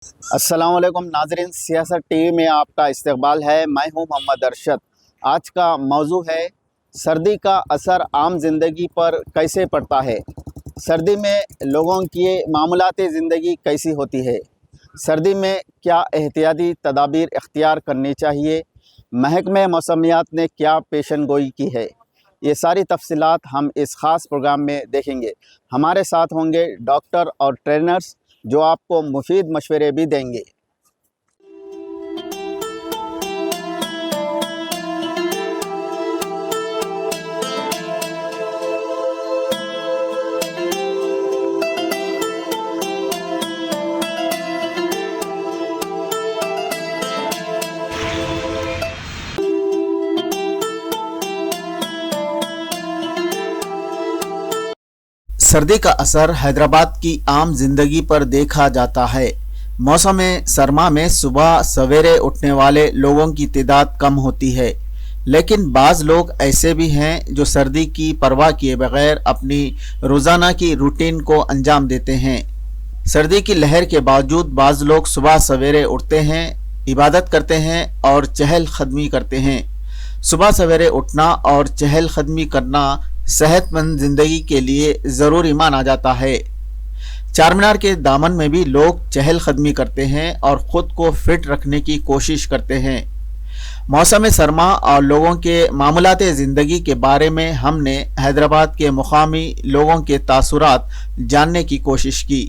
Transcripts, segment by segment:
अस्सलाम वालेकुम नाज़रीन, सियासत टीवी में आपका इस्तकबाल है। मैं हूं मोहम्मद अरशद। आज का मौजू है सर्दी का असर आम ज़िंदगी पर कैसे पड़ता है। सर्दी में लोगों की मामूलाती ज़िंदगी कैसी होती है। सर्दी में क्या एहतियाती तदाबीर इख्तियार करनी चाहिए। महकमे मौसमियात ने क्या पेशन गोई की है। ये सारी तफसीलात हम इस ख़ास प्रोग्राम में देखेंगे। हमारे साथ होंगे डॉक्टर और ट्रेनर्स जो आपको मुफीद मशवरे भी देंगे। सर्दी का असर हैदराबाद की आम जिंदगी पर देखा जाता है। मौसम सरमा में सुबह सवेरे उठने वाले लोगों की तादाद कम होती है, लेकिन बाज़ लोग ऐसे भी हैं जो सर्दी की परवाह किए बगैर अपनी रोज़ाना की रूटीन को अंजाम देते हैं। सर्दी की लहर के बावजूद बाज़ लोग सुबह सवेरे उठते हैं, इबादत करते हैं और चहल कदमी करते हैं। सुबह सवेरे उठना और चहल कदमी करना सेहतमंद ज़िंदगी के लिए ज़रूरी माना जाता है। चार मीनार के दामन में भी लोग चहल कदमी करते हैं और ख़ुद को फिट रखने की कोशिश करते हैं। मौसम सरमा और लोगों के मामूलाती ज़िंदगी के बारे में हमने हैदराबाद के मुकामी लोगों के तासुरात जानने की कोशिश की।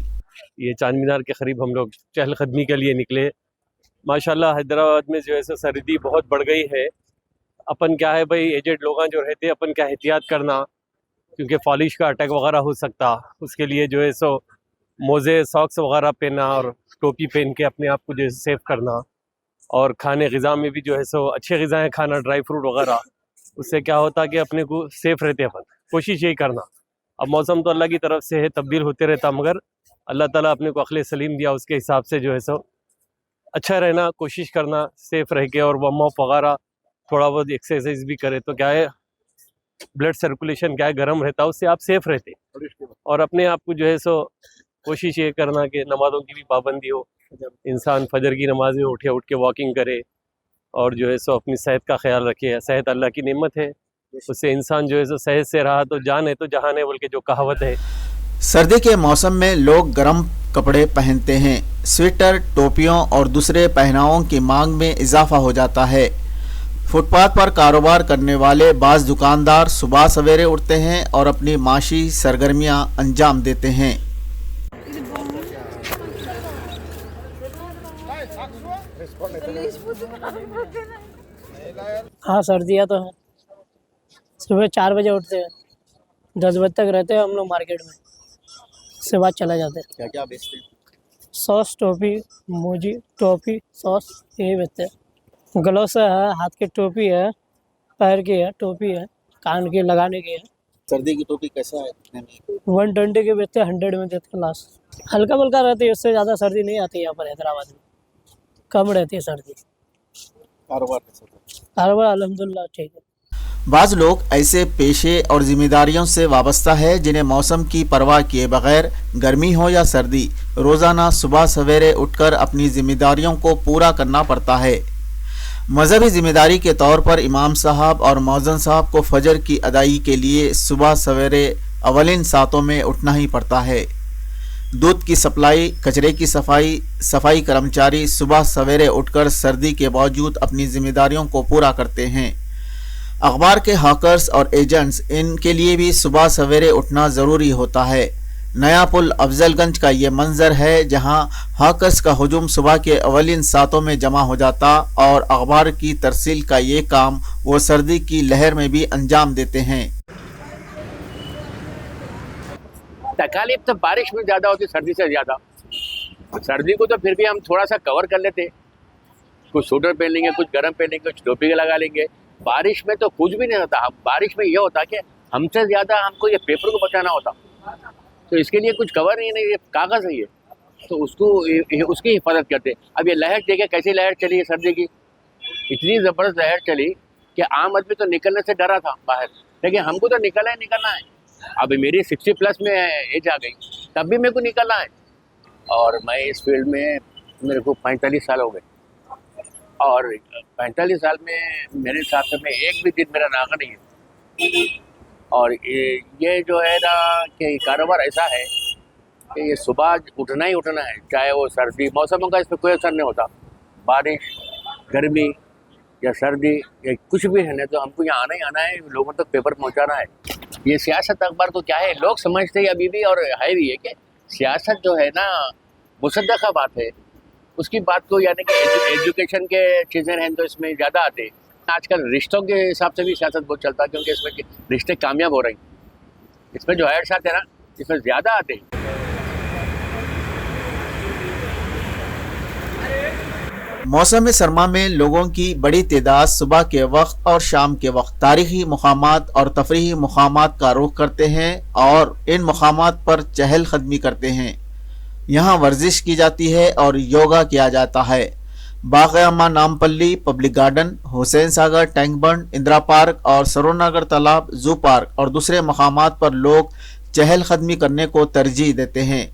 ये चार मीनार के करीब हम लोग चहल कदमी के लिए निकले। माशाल्लाह हैदराबाद में जो है सो सर्दी बहुत बढ़ गई है। अपन क्या है भाई, एजेड लोग जो रहते हैं अपन क्या एहतियात करना, क्योंकि फॉलिश का अटैक वगैरह हो सकता। उसके लिए जो है सो मोज़े सॉक्स वगैरह पहनना और टोपी पहन के अपने आप को जो है सेफ करना। और खाने ग़िज़ा में भी जो है सो अच्छे ग़िज़ाएँ खाना, ड्राई फ्रूट वगैरह। उससे क्या होता कि अपने को सेफ रहते अपन। कोशिश यही करना। अब मौसम तो अल्लाह की तरफ से है, तब्दील होते रहता, मगर अल्लाह ताला अपने को अक़ल सलीम दिया, उसके हिसाब से जो है सो अच्छा रहना, कोशिश करना सेफ रह के। और वार्म अप वगैरह थोड़ा बहुत एक्सरसाइज भी करे तो क्या है, ब्लड सर्कुलेशन क्या है गर्म रहता है, उससे आप सेफ रहते। और अपने आप को जो है सो कोशिश ये करना कि नमाज़ों की भी पाबंदी हो। इंसान फजर की नमाज में उठ के वॉकिंग करे और जो है सो अपनी सेहत का ख्याल रखे। सेहत अल्लाह की नेमत है, उससे इंसान जो है सो सेहत से रहा तो जान है तो जहान है, बोल के जो कहावत है। सर्दी के मौसम में लोग गर्म कपड़े पहनते हैं। स्वेटर, टोपियों और दूसरे पहनावों की मांग में इजाफा हो जाता है। फुटपाथ पर कारोबार करने वाले बाज़ दुकानदार सुबह सवेरे उठते हैं और अपनी माशी सरगर्मियां अंजाम देते हैं। हाँ, सर्दियाँ तो हैं। सुबह 4 बजे उठते हैं, 10 बजे तक रहते हैं हम लोग मार्केट में। उसके बाद चला जाते हैं। क्या क्या बेचते हैं? सॉस, टोपी, मोजी, टोपी, सॉस, यही बेचते हैं। ग्लव्स है, हाथ की टोपी है, पैर की है, टोपी है, कान की लगाने की है। सर्दी की टोपी कैसा है? कितने में? 120 के बेचते हैं, 100 में देते हैं लास्ट। हल्का फुल्का रहती है, उससे ज़्यादा सर्दी नहीं आती है यहाँ पर हैदराबाद में, कम रहती है सर्दी। कारोबार कैसा है? कारोबार अल्हम्दुलिल्लाह ठीक है। बाज़ लोग ऐसे पेशे और जिम्मेदारियों से वाबस्ता है जिन्हें मौसम की परवाह किए बगैर गर्मी हो या सर्दी रोज़ाना सुबह सवेरे उठकर अपनी जिम्मेदारियों को पूरा करना पड़ता है। मजहबी जिम्मेदारी के तौर पर इमाम साहब और मौज़न साहब को फजर की अदाई के लिए सुबह सवेरे अवलिन सातों में उठना ही पड़ता है। दूध की सप्लाई, कचरे की सफाई कर्मचारी सुबह सवेरे उठकर सर्दी के बावजूद अपनी जिम्मेदारियों को पूरा करते हैं। अखबार के हॉकर्स और एजेंट्स, इनके लिए भी सुबह सवेरे उठना ज़रूरी होता है। नया पुल अफजलगंज का ये मंजर है जहां हॉकर्स का हुजूम सुबह के अवलिन सातों में जमा हो जाता और अखबार की तरसील का ये काम वो सर्दी की लहर में भी अंजाम देते हैं। तकालीफ तो बारिश में ज़्यादा होती, सर्दी से ज़्यादा। सर्दी को तो फिर भी हम थोड़ा सा कवर कर लेते, कुछ स्वेटर पहन लेंगे, कुछ गर्म पहन लेंगे, कुछ टोपी लगा लेंगे। बारिश में तो कुछ भी नहीं होता। बारिश में ये होता कि हमसे ज़्यादा हमको ये पेपर को बचाना होता, तो इसके लिए कुछ कवर नहीं, ये कागज़ है ये, तो उसकी हिफाजत करते। अब ये लहर देखे कैसी लहर चली है सर्दी की, इतनी ज़बरदस्त लहर चली कि आम आदमी तो निकलने से डरा था बाहर, लेकिन हमको तो निकलना है। अभी मेरी 60 प्लस में एज आ गई, तब भी मेरे को निकलना है। और मैं इस फील्ड में मेरे को 45 साल हो गए, और 45 साल में मेरे हिसाब से मैं एक भी दिन मेरा नागा नहीं है। और ये जो है ना कि कारोबार ऐसा है कि ये सुबह उठना ही उठना है, चाहे वो सर्दी, मौसमों का इस पर कोई असर नहीं होता, बारिश, गर्मी या सर्दी या कुछ भी है ना, तो हमको यहाँ आना ही आना है, लोगों तक पेपर पहुँचाना है। ये सियासत अखबार को क्या है, लोग समझते हैं अभी भी, और है भी, है कि सियासत जो है ना मुसद्दक़ा बात है, उसकी बात को, यानी कि एजुकेशन के चीज़ें हैं तो इसमें ज़्यादा आते हैं। आजकल रिश्तों के हिसाब से भी सियासत बहुत चलता है, क्योंकि इसमें रिश्ते कामयाब हो रहे हैं। इसमें जो एड्स आते हैं ना, इसमें ज़्यादा आते हैं। मौसम सरमा में लोगों की बड़ी तादाद सुबह के वक्त और शाम के वक्त तारीखी मुकामात और तफरीही मुकामात का रुख करते हैं और इन मुकामात पर चहल कदमी करते हैं। यहाँ वर्जिश की जाती है और योगा किया जाता है। बाग-ए-अमा Nampally, public garden, Hussain Sagar tank बंड, इंदिरा पार्क और सरोनगर तालाब, जू पार्क और दूसरे मकामात पर लोग चहल कदमी करने को तरजीह देते हैं।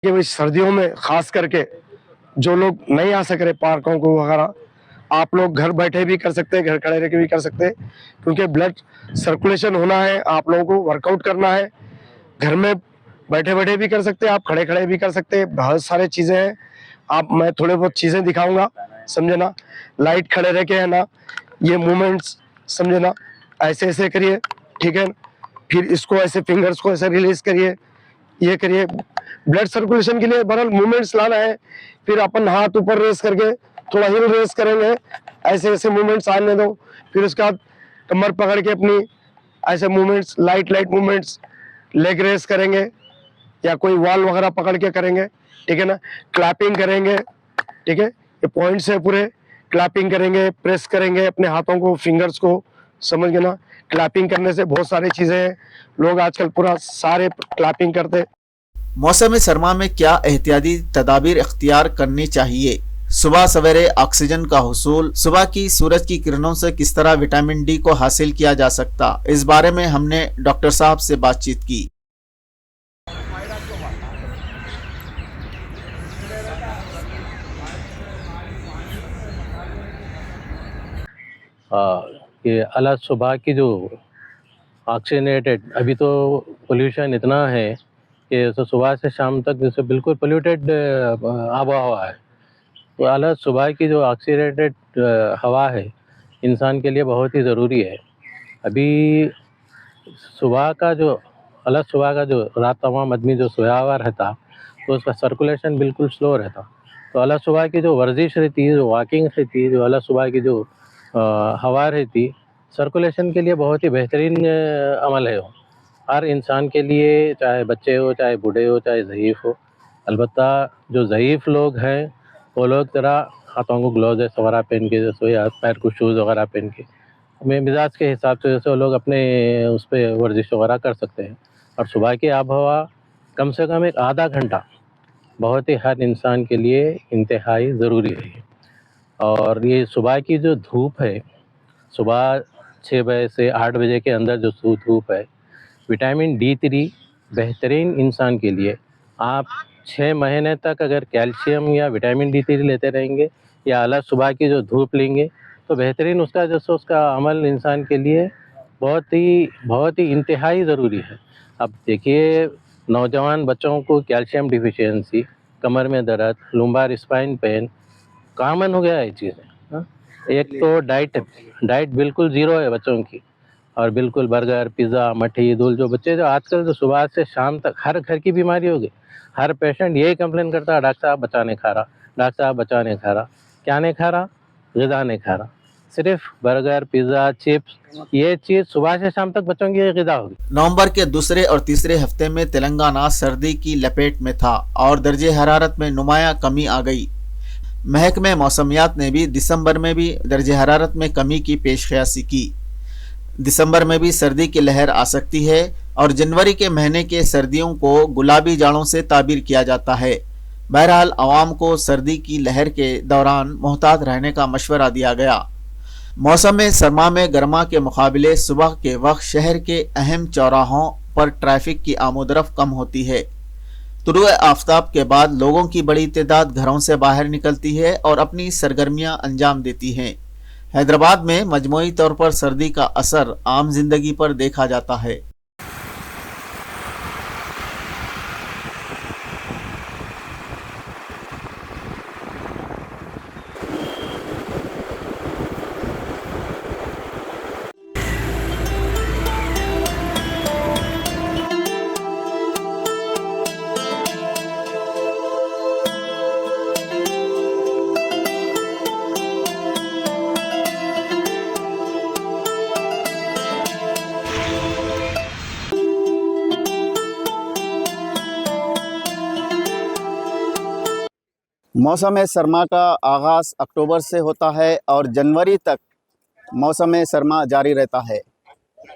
कि भाई सर्दियों में खास करके जो लोग नहीं आ सक रहे पार्कों को वगैरह, आप लोग घर बैठे भी कर सकते हैं, घर खड़े रह के भी कर सकते हैं, क्योंकि ब्लड सर्कुलेशन होना है, आप लोगों को वर्कआउट करना है। घर में बैठे बैठे भी कर सकते हैं, आप खड़े खड़े भी कर सकते हैं, बहुत सारे चीज़ें हैं। मैं थोड़े बहुत चीज़ें दिखाऊंगा, समझे ना। लाइट खड़े रह के है ना, ये मूवमेंट्स समझे ना, ऐसे ऐसे करिए, ठीक है। फिर इसको ऐसे फिंगर्स को ऐसे रिलीज करिए, ये करिए। ब्लड सर्कुलेशन के लिए बरल मूवमेंट्स लाना है। फिर अपन हाथ ऊपर रेस करके थोड़ा हिल रेस करेंगे, ऐसे ऐसे मूवमेंट्स आने दो। फिर उसके बाद कमर पकड़ के अपनी ऐसे movements, light movements, leg raise करेंगे या कोई वॉल वगैरह पकड़ के करेंगे, ठीक है ना। क्लैपिंग करेंगे, ठीक है, ये पॉइंट्स है पूरे। क्लैपिंग करेंगे, प्रेस करेंगे अपने हाथों को, फिंगर्स को, समझ गए ना। क्लैपिंग करने से बहुत सारी चीज़ें हैं, लोग आजकल पूरा सारे क्लैपिंग करते। मौसम सरमा में क्या एहतियाती तदाबीर इख्तियार करनी चाहिए? सुबह सवेरे ऑक्सीजन का हुसूल, सुबह की सूरज की किरणों से किस तरह विटामिन डी को हासिल किया जा सकता, इस बारे में हमने डॉक्टर साहब से बातचीत की। कि अला सुबह की जो ऑक्सीजनेटेड, अभी तो पोल्यूशन इतना है कि तो सुबह से शाम तक जैसे बिल्कुल पोल्यूटेड आबो हवा है। तो अला सुबह की जो ऑक्सीजनेटेड हवा है इंसान के लिए बहुत ही ज़रूरी है। अभी सुबह का जो रात तमाम आदमी जो सोया हुआ रहता, तो उसका सर्कुलेशन बिल्कुल स्लो रहता। तो अला सुबह की जो वर्जिश रहती है, जो वॉकिंग रहती है, जो अला सुबह की जो हवा रहती, सर्कुलेशन के लिए बहुत ही बेहतरीन अमल है वो, हर इंसान के लिए, चाहे बच्चे हो, चाहे बूढ़े हो, चाहे ज़ईफ़ हो। अलबत्ता जो ज़ईफ़ लोग हैं वो लोग ज़रा हाथों को ग्लोव्स वगैरह पहन के, जैसे या पैर को शूज़ वगैरह पहन के, हमें मिजाज के हिसाब से जैसे वो लोग अपने उस पर वर्जिश वगैरह कर सकते हैं। और सुबह की आब हवा कम से कम एक आधा घंटा बहुत ही हर इंसान के लिए इंतहाई ज़रूरी है। और ये सुबह की जो धूप है, सुबह 6 बजे से 8 बजे के अंदर जो धूप है, विटामिन D3 बेहतरीन इंसान के लिए। आप 6 महीने तक अगर कैल्शियम या विटामिन D3 लेते रहेंगे या अला सुबह की जो धूप लेंगे, तो बेहतरीन उसका अमल इंसान के लिए बहुत ही इंतहाई ज़रूरी है। अब देखिए, नौजवान बच्चों को कैल्शियम डिफिशियंसी, कमर में दर्द, लुम्बार स्पाइन पेन कॉमन हो गया है चीज़ें। एक तो डाइट बिल्कुल ज़ीरो है बच्चों की, और बिल्कुल बर्गर, पिज़्ज़ा, मठी, दूध, जो बच्चे जो आजकल जो सुबह से शाम तक हर घर की बीमारी हो गई। हर पेशेंट यही कंप्लेन करता है, डॉक्टर साहब बच्चा नहीं खा रहा, डॉक्टर साहब बच्चा नहीं खा रहा। क्या नहीं खा रहा? ग़िज़ा नहीं खा रहा। सिर्फ बर्गर, पिज़्ज़ा, चिप्स, ये चीज़ सुबह से शाम तक बच्चों की ग़िज़ा होगी। नवंबर के दूसरे और तीसरे हफ्ते में तेलंगाना सर्दी की लपेट में था और दर्जे हरारत में नुमायां कमी आ गई। महकमे मौसमियात ने भी दिसंबर में भी दर्जे हरारत में कमी की पेशकयासी की। दिसंबर में भी सर्दी की लहर आ सकती है और जनवरी के महीने के सर्दियों को गुलाबी जाड़ों से ताबीर किया जाता है। बहरहाल आवाम को सर्दी की लहर के दौरान मोहतात रहने का मशवरा दिया गया। मौसम सरमा में गर्मा के मुकाबले सुबह के वक्त शहर के अहम चौराहों पर ट्रैफिक की आमोदरफ्त कम होती है। तुलुए आफताब के बाद लोगों की बड़ी तादाद घरों से बाहर निकलती है और अपनी सरगर्मियां अंजाम देती हैं। हैदराबाद में मजमूई तौर पर सर्दी का असर आम जिंदगी पर देखा जाता है। मौसम सरमा का आगाज़ अक्टूबर से होता है और जनवरी तक मौसम सरमा जारी रहता है।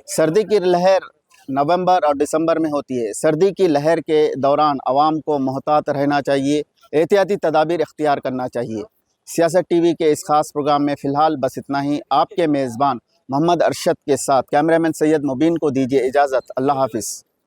सर्दी की लहर नवंबर और दिसंबर में होती है। सर्दी की लहर के दौरान आवाम को मोहतात रहना चाहिए, एहतियाती तदाबीर इख्तियार करना चाहिए। सियासत टीवी के इस खास प्रोग्राम में फ़िलहाल बस इतना ही। आपके मेज़बान मोहम्मद अरशद के साथ कैमरामैन सैयद मुबीन को दीजिए इजाज़त। अल्लाह हाफ़िज़।